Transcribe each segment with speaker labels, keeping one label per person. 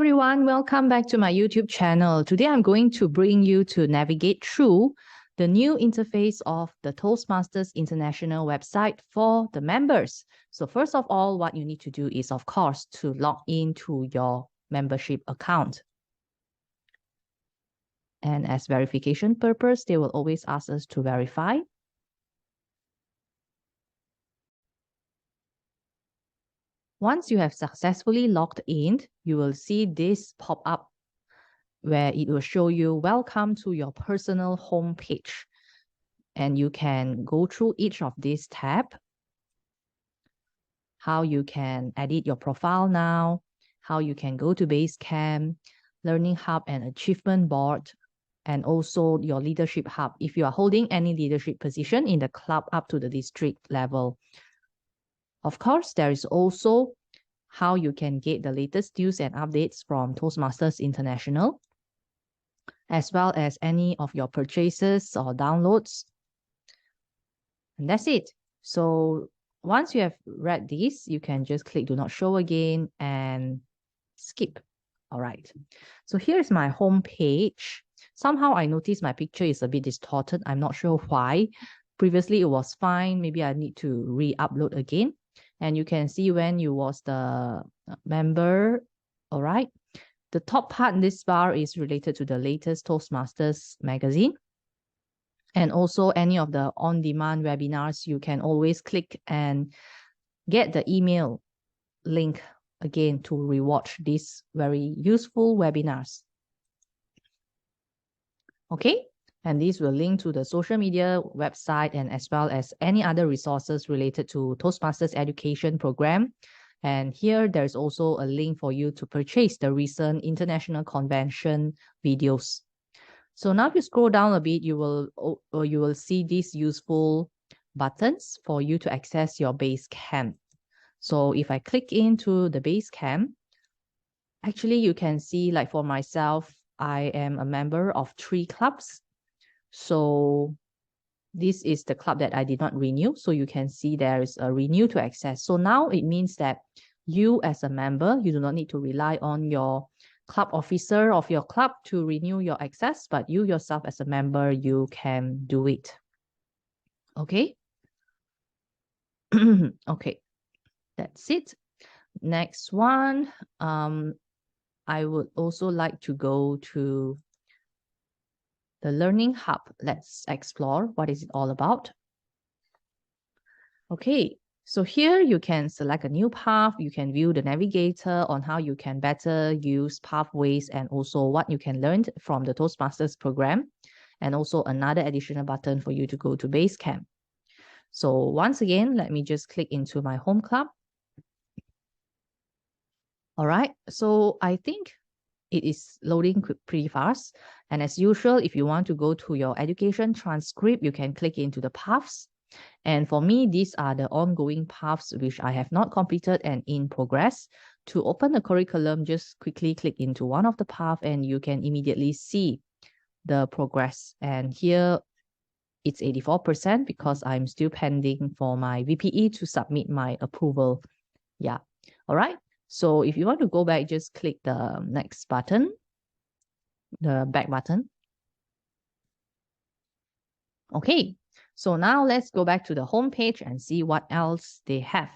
Speaker 1: everyone, welcome back to my YouTube channel. Today I'm going to bring you to navigate through the new interface of the Toastmasters International website for the members. So first of all, what you need to do is, of course, to log into your membership account. And as verification purpose, they will always ask us to verify. Once you have successfully logged in, you will see this pop up where it will show you welcome to your personal homepage. And you can go through each of these tabs, how you can edit your profile now, how you can go to Basecamp, Learning Hub and Achievement Board, and also your Leadership Hub if you are holding any leadership position in the club up to the district level. Of course, there is also how you can get the latest news and updates from Toastmasters International, as well as any of your purchases or downloads. And that's it. So once you have read this, you can just click Do Not Show Again and skip. All right. So here's my home page. Somehow I noticed my picture is a bit distorted. I'm not sure why. Previously it was fine. Maybe I need to re-upload again. And you can see when you was the member. All right. The top part in this bar is related to the latest Toastmasters magazine. And also any of the on-demand webinars, you can always click and get the email link again to rewatch these very useful webinars. Okay. And these will link to the social media website and as well as any other resources related to Toastmasters education program. And here there's also a link for you to purchase the recent international convention videos. So now if you scroll down a bit, you will see these useful buttons for you to access your Basecamp. So if I click into the Basecamp, actually you can see, like for myself, I am a member of 3 clubs. So this is the club that I did not renew. So you can see there is a renew to access. So now it means that you as a member, you do not need to rely on your club officer of your club to renew your access, but you yourself as a member, you can do it. Okay. Okay. That's it. Next one. I would also like to go to the Learning Hub. Let's explore what is it all about. Okay, so here you can select a new path. You can view the navigator on how you can better use pathways and also what you can learn from the Toastmasters program. And also another additional button for you to go to Basecamp. So once again, let me just click into my home club. All right, so I think it is loading pretty fast. And as usual, if you want to go to your education transcript, you can click into the paths. And for me, these are the ongoing paths which I have not completed and in progress. To open the curriculum, just quickly click into one of the paths and you can immediately see the progress. And here it's 84% because I'm still pending for my VPE to submit my approval. Yeah. All right. So if you want to go back, just click the next button, the back button. Okay, so now let's go back to the home page and see what else they have.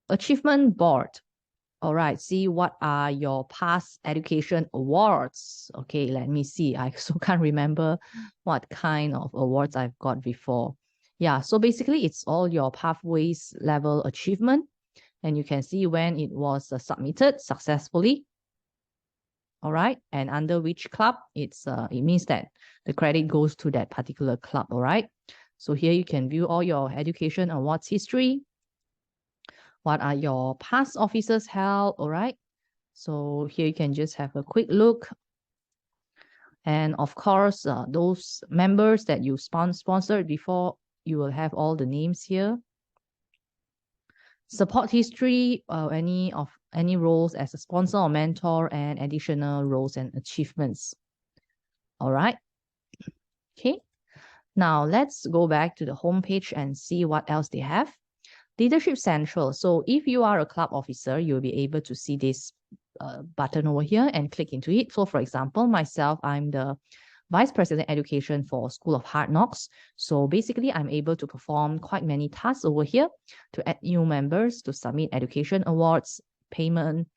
Speaker 1: Achievement board. All right, see what are your past education awards. Okay, let me see. I also can't remember what kind of awards I've got before. Yeah, so basically it's all your pathways level achievement. And you can see when it was submitted successfully. All right. And under which club, it means that the credit goes to that particular club. All right. So here you can view all your education awards history. What are your past officers held? All right. So here you can just have a quick look. And of course, those members that you sponsored before, you will have all the names here. Support history, any roles as a sponsor or mentor, and additional roles and achievements. All right. Okay. Now let's go back to the homepage and see what else they have. Leadership Central. So if you are a club officer, you'll be able to see this button over here and click into it. So for example, myself, I'm the Vice President Education for School of Hard Knocks. So basically, I'm able to perform quite many tasks over here to add new members, to submit education awards, payment,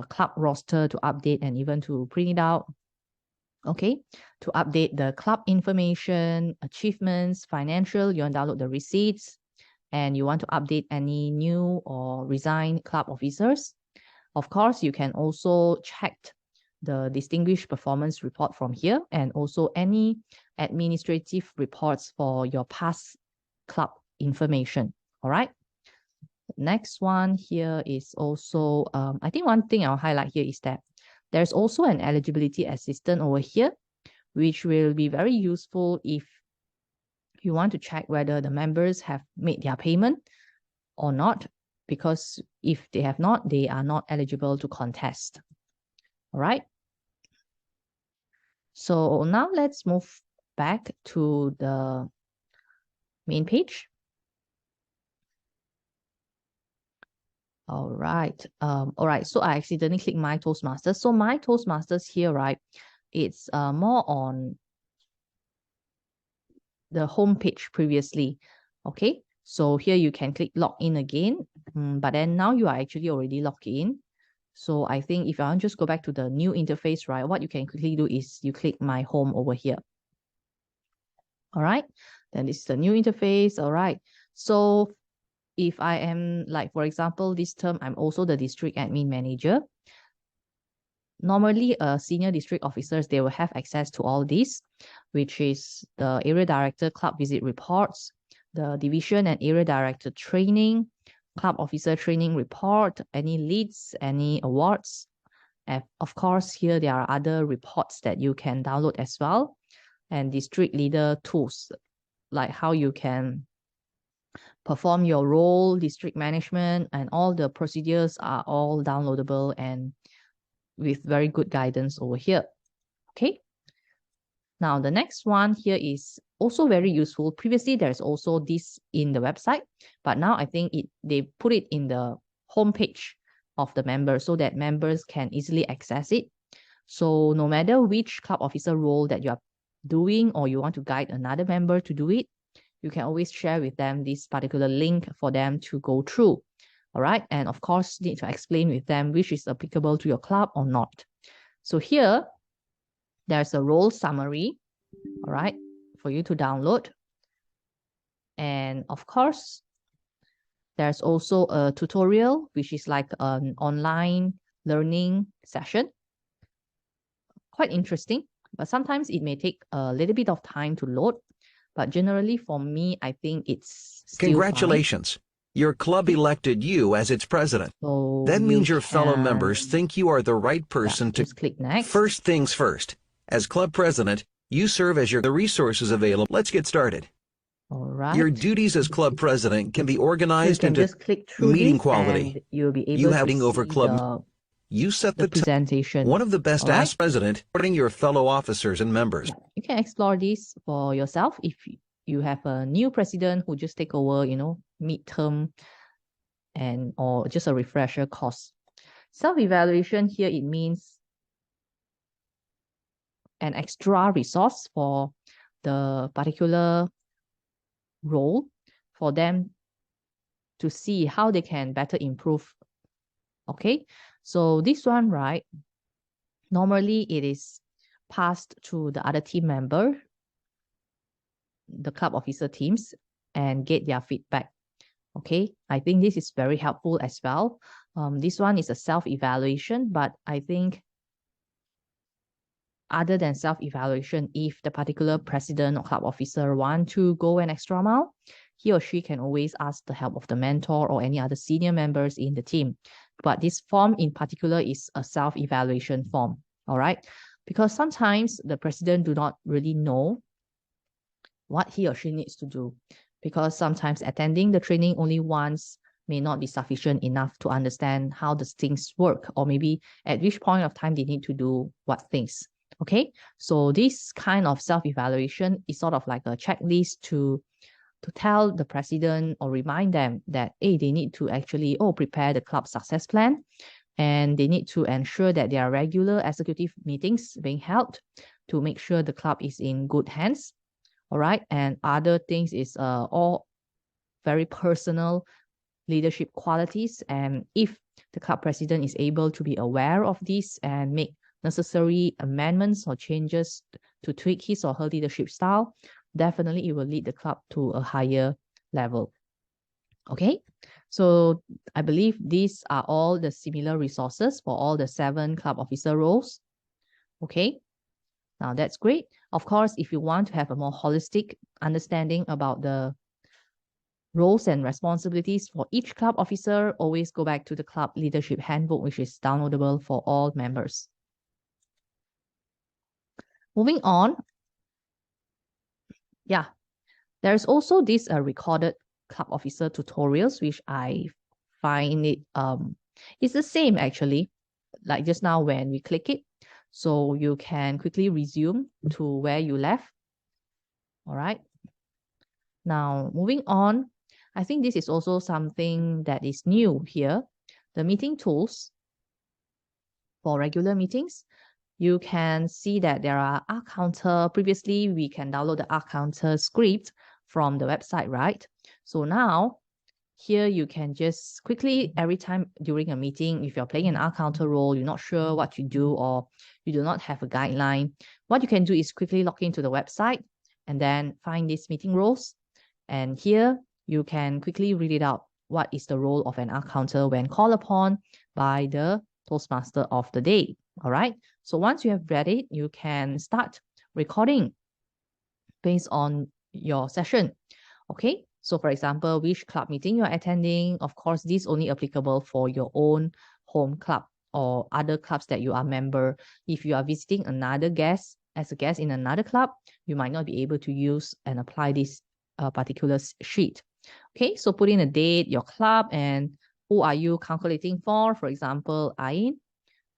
Speaker 1: club roster to update and even to print it out. Okay, to update the club information, achievements, financial, you want to download the receipts, and you want to update any new or resigned club officers. Of course, you can also check the distinguished performance report from here and also any administrative reports for your past club information. All right. Next one here is also, I think one thing I'll highlight here is that there's also an eligibility assistant over here, which will be very useful if you want to check whether the members have made their payment or not, because if they have not, they are not eligible to contest. All right. So now let's move back to the main page. All right. So I accidentally clicked My Toastmasters. So My Toastmasters here, right? It's more on the home page previously. Okay. So here you can click log in again, but then now you are actually already logged in. So I think if I want to just go back to the new interface, right, what you can quickly do is you click My Home over here. All right. Then this is the new interface. All right. So if I am, like, for example, this term, I'm also the district admin manager. Normally, senior district officers, they will have access to all this, which is the area director club visit reports, the division and area director training, club officer training report, any leads, any awards. And of course, here there are other reports that you can download as well, and district leader tools, like how you can perform your role, district management, and all the procedures are all downloadable and with very good guidance over here. Okay. Now, the next one here is also very useful. Previously, there's also this in the website, but now I think they put it in the homepage of the member so that members can easily access it. So no matter which club officer role that you are doing or you want to guide another member to do it, you can always share with them this particular link for them to go through. All right. And of course, need to explain with them which is applicable to your club or not. So here, there's a role summary, all right, for you to download. And of course, there's also a tutorial, which is like an online learning session. Quite interesting, but sometimes it may take a little bit of time to load. But generally, for me, I think it's still
Speaker 2: Congratulations.
Speaker 1: fine.
Speaker 2: Your club elected you as its president.
Speaker 1: So
Speaker 2: that means your
Speaker 1: can,
Speaker 2: fellow members think you are the right person to...
Speaker 1: Just click next.
Speaker 2: First things first. As club president, you serve as the resources available. Let's get started.
Speaker 1: All right.
Speaker 2: Your duties as club president can be organized into
Speaker 1: just click through
Speaker 2: meeting
Speaker 1: this
Speaker 2: quality.
Speaker 1: And you'll be able
Speaker 2: You
Speaker 1: to
Speaker 2: having
Speaker 1: see
Speaker 2: over club. You set
Speaker 1: the presentation.
Speaker 2: One of the best
Speaker 1: All right?
Speaker 2: as president, supporting your fellow officers and members.
Speaker 1: You can explore this for yourself if you have a new president who just take over, midterm or just a refresher course. Self-evaluation here, it means an extra resource for the particular role for them to see how they can better improve. Okay, so this one, right, normally it is passed to the other team member, the club officer teams, and get their feedback. Okay, I think this is very helpful as well. This one is a self-evaluation, but I think other than self-evaluation, if the particular president or club officer want to go an extra mile, he or she can always ask the help of the mentor or any other senior members in the team. But this form in particular is a self-evaluation form, all right? Because sometimes the president do not really know what he or she needs to do, because sometimes attending the training only once may not be sufficient enough to understand how the things work, or maybe at which point of time they need to do what things. Okay, so this kind of self-evaluation is sort of like a checklist to tell the president or remind them that, hey, they need to actually prepare the club success plan, And they need to ensure that there are regular executive meetings being held to make sure the club is in good hands. All right. And other things is all very personal leadership qualities. And if the club president is able to be aware of this and make necessary amendments or changes to tweak his or her leadership style, definitely it will lead the club to a higher level. Okay, so I believe these are all the similar resources for all the 7 club officer roles. Okay, now that's great. Of course, if you want to have a more holistic understanding about the roles and responsibilities for each club officer, always go back to the club leadership handbook, which is downloadable for all members. Moving on. Yeah, there's also this recorded club officer tutorials, which I find it it's the same actually, like just now when we click it. So you can quickly resume to where you left. All right. Now, moving on, I think this is also something that is new here. The meeting tools for regular meetings. You can see that there are R counter. Previously, we can download the R counter script from the website, right? So now, here you can just quickly, every time during a meeting, if you're playing an R counter role, you're not sure what to do or you do not have a guideline, what you can do is quickly log into the website and then find these meeting roles. And here you can quickly read it out. What is the role of an R counter when called upon by the Toastmaster of the day? All right. So once you have read it, you can start recording based on your session. Okay. So for example, which club meeting you're attending, of course, this is only applicable for your own home club or other clubs that you are member. If you are visiting another guest as a guest in another club, you might not be able to use and apply this particular sheet. Okay, so put in a date, your club, and who are you calculating for? For example, Ain,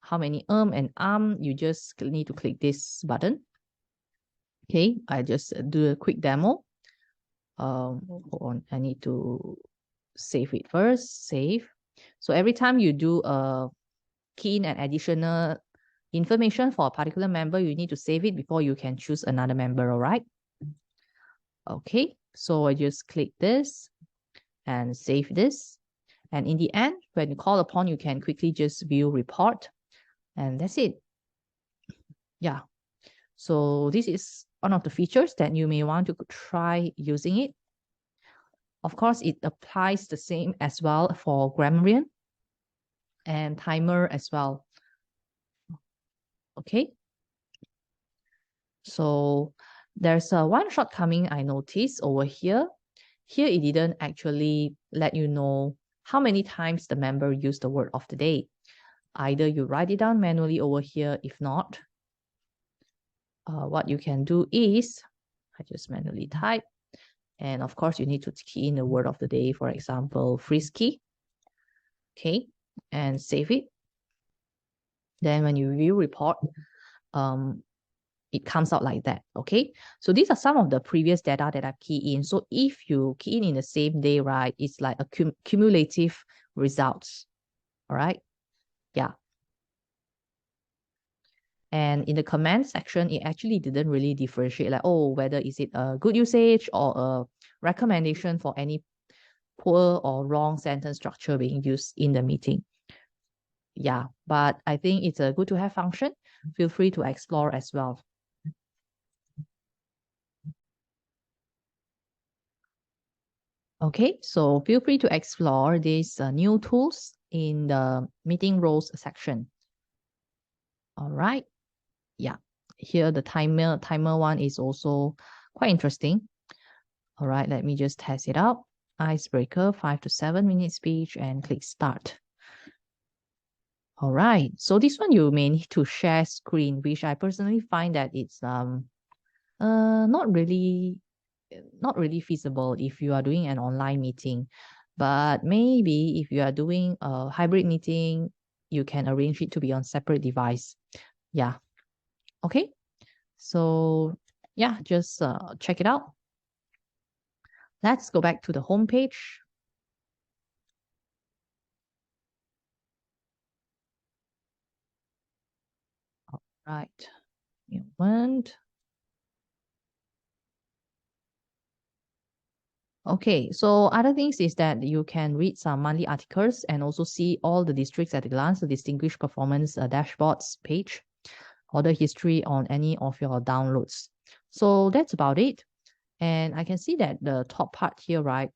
Speaker 1: how many and you just need to click this button. Okay, I just do a quick demo. Hold on, I need to save it first. Save. So every time you do a key in an additional information for a particular member, you need to save it before you can choose another member, all right? Okay, so I just click this and save this. And in the end, when you call upon, you can quickly just view report. And that's it. Yeah. So this is one of the features that you may want to try using it. Of course, it applies the same as well for grammarian and timer as well. Okay. So there's one shortcoming I noticed over here. Here, it didn't actually let you know how many times the member used the word of the day. Either you write it down manually over here. If not, what you can do is, I just manually type. And of course, you need to key in the word of the day, for example, frisky. Okay, and save it. Then when you view report, it comes out like that. Okay, so these are some of the previous data that I've keyed in. So if you key in the same day, right, it's like a cumulative results. All right, yeah. And in the comment section, it actually didn't really differentiate like, oh, whether is it a good usage or a recommendation for any poor or wrong sentence structure being used in the meeting. Yeah, but I think it's a good to have function. Feel free to explore as well. Okay, so feel free to explore these new tools in the meeting roles section. All right. Yeah, here the timer one is also quite interesting. All right, let me just test it out. Icebreaker, 5 to 7 minute speech, and click start. All right, so this one you may need to share screen, which I personally find that it's not really feasible if you are doing an online meeting. But maybe if you are doing a hybrid meeting, you can arrange it to be on separate device. Yeah. Okay. So yeah, just check it out. Let's go back to the home page. Right. Moment. Okay, so other things is that you can read some monthly articles and also see all the districts at a glance, the distinguished performance dashboards page, order history on any of your downloads. So that's about it. And I can see that the top part here, right?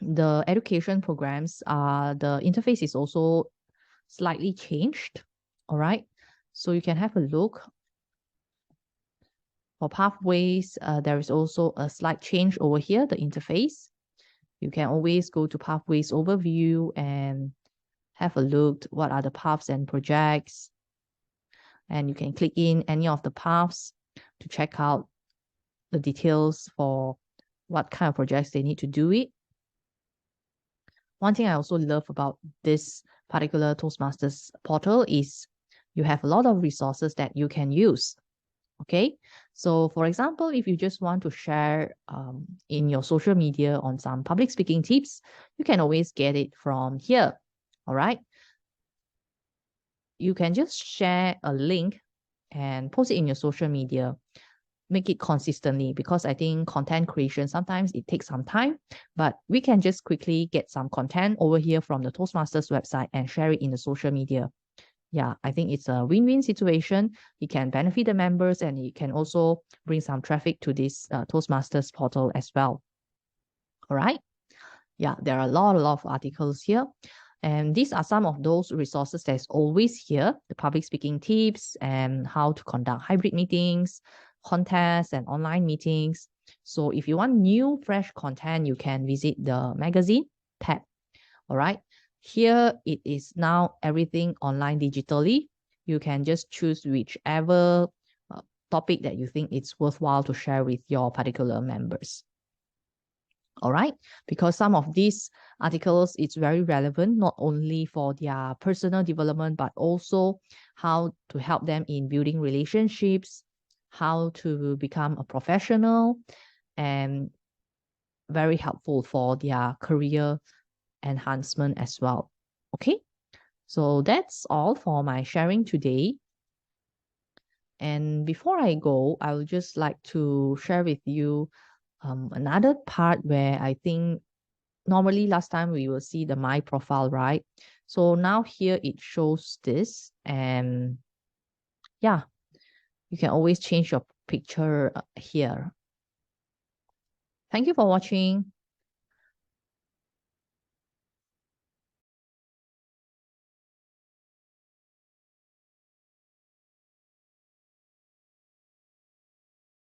Speaker 1: The education programs, the interface is also slightly changed. All right. So you can have a look. For pathways, there is also a slight change over here, the interface. You can always go to pathways overview and have a look at what are the paths and projects. And you can click in any of the paths to check out the details for what kind of projects they need to do it. One thing I also love about this particular Toastmasters portal is you have a lot of resources that you can use. Okay, so for example, if you just want to share in your social media on some public speaking tips, you can always get it from here. All right, you can just share a link and post it in your social media. Make it consistently, because I think content creation sometimes it takes some time, but we can just quickly get some content over here from the Toastmasters website and share it in the social media. Yeah, I think it's a win-win situation. It can benefit the members and it can also bring some traffic to this Toastmasters portal as well. All right. Yeah, there are a lot of articles here. And these are some of those resources that's always here, the public speaking tips and how to conduct hybrid meetings, contests, and online meetings. So if you want new, fresh content, you can visit the magazine tab. All right. Here it is now everything online digitally. You can just choose whichever topic that you think it's worthwhile to share with your particular members. All right, because some of these articles it's very relevant not only for their personal development but also how to help them in building relationships, how to become a professional, and very helpful for their career enhancement as well. Okay, so that's all for my sharing today. And before I go, I would just like to share with you another part where I think normally last time we will see the my profile, right? So now here it shows this, and yeah, you can always change your picture here. Thank you for watching.